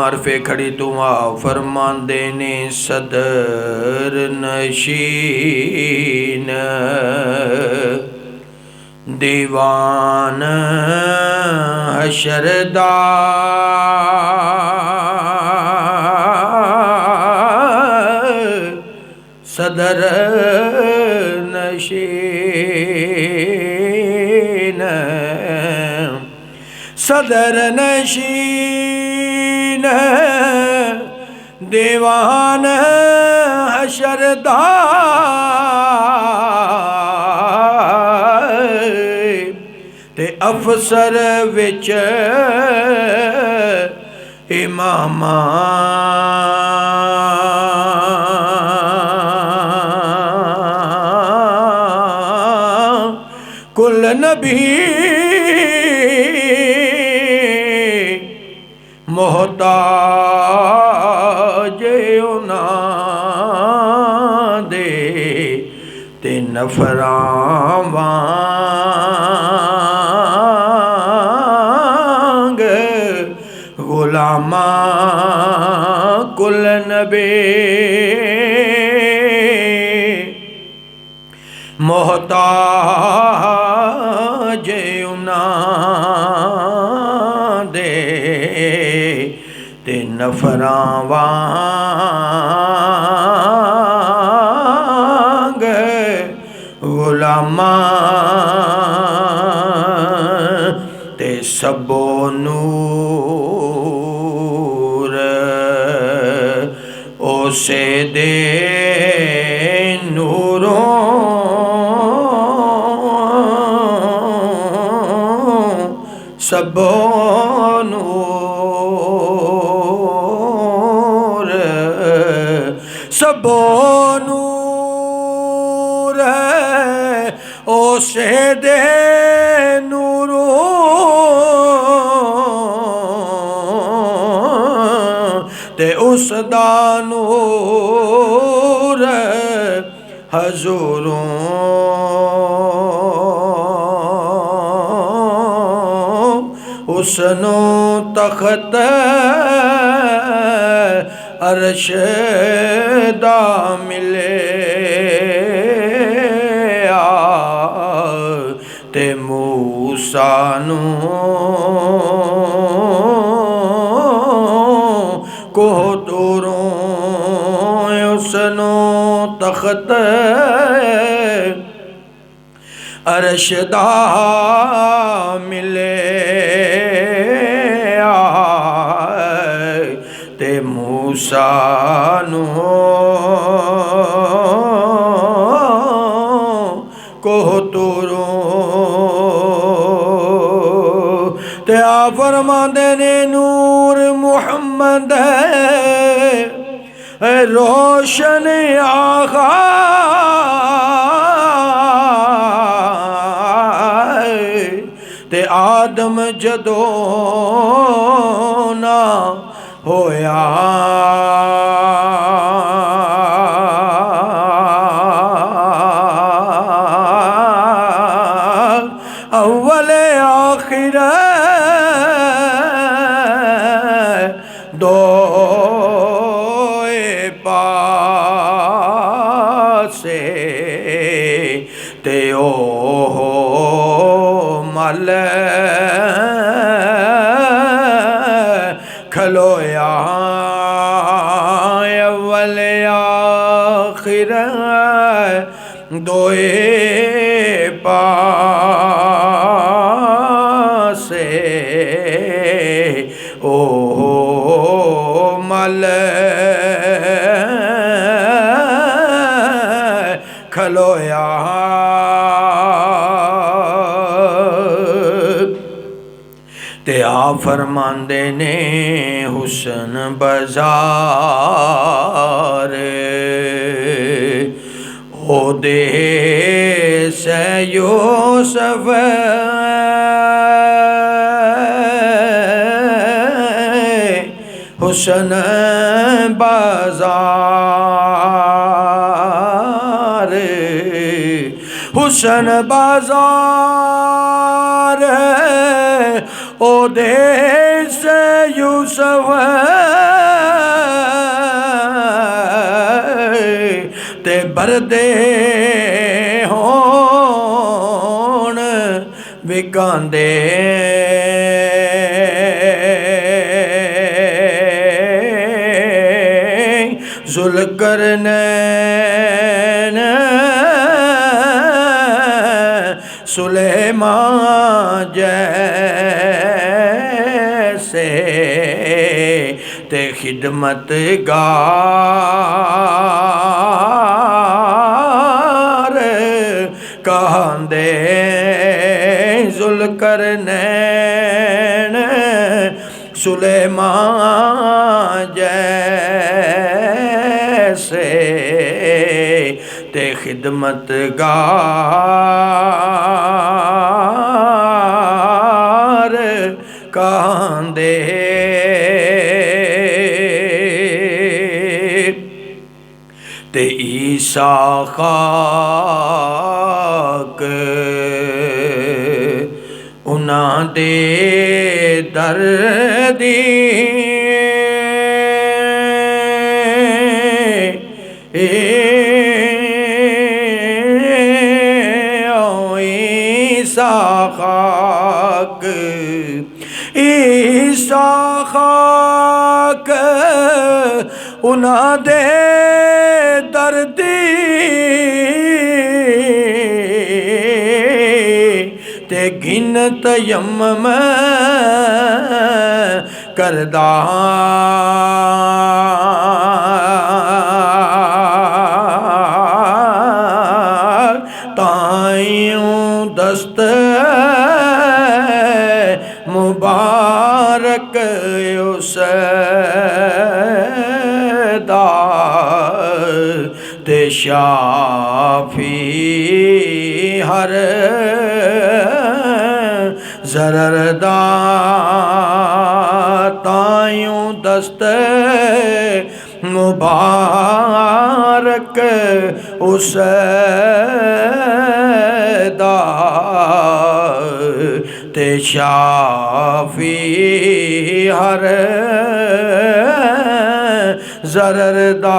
मारफे खड़ी तू आ फरमांदे ने सदर नशीन दीवान हशरदा सदर नशीन सदर नशीन दीवान हशरदा ते अफसर विच इमामा कुल नबी मोहताज उन्हां दे ते नफरां वांग गुलामा कुल नबी मोहताज उन्हां दे ते नफरां वांग गुलामा ते सबो नूर ओसे दे नूरों सबो नूर सबो नूर ओसे दे नूरों ते उसदा नूर हजूरों उसनो तख्त अर्श दा मिले ते मूसा नू को दूरों उसनो तख्त अर्श दा मिले ते मूसा नू को तुरों ते आ फरमांदे ने नूर मुहम्मद रोशन आगा ते आदम जदों ना होया अव्वल आखिर दो पासे ते ओ मल खलोया अव्वल आखिर दोए पासे ओ मल खलोया ते आ फरमांदे ने हुसन बाजार ओ दे से यूसुफ हुसन बाजार हुसन बाजार ओ दे से यूसुफ ते बरदे होण विकांदे जुल्करनैन सुलेमान जैसे ते खिदमतगार कहंदे जुल्करनैन सुलेमान जैसे ते खिदमतगार कहंदे ते ईसा खाक उन्हां दे दर दी ईसा खाक उन्हां दे दर्दी ते गिन तयम्मम करदा ताइयों दस्त मुबारक उसदा ते शाफी हर ज़ररदा ताइयों दस्त मुबारक उसदा ते शाफी हर ज़ररदा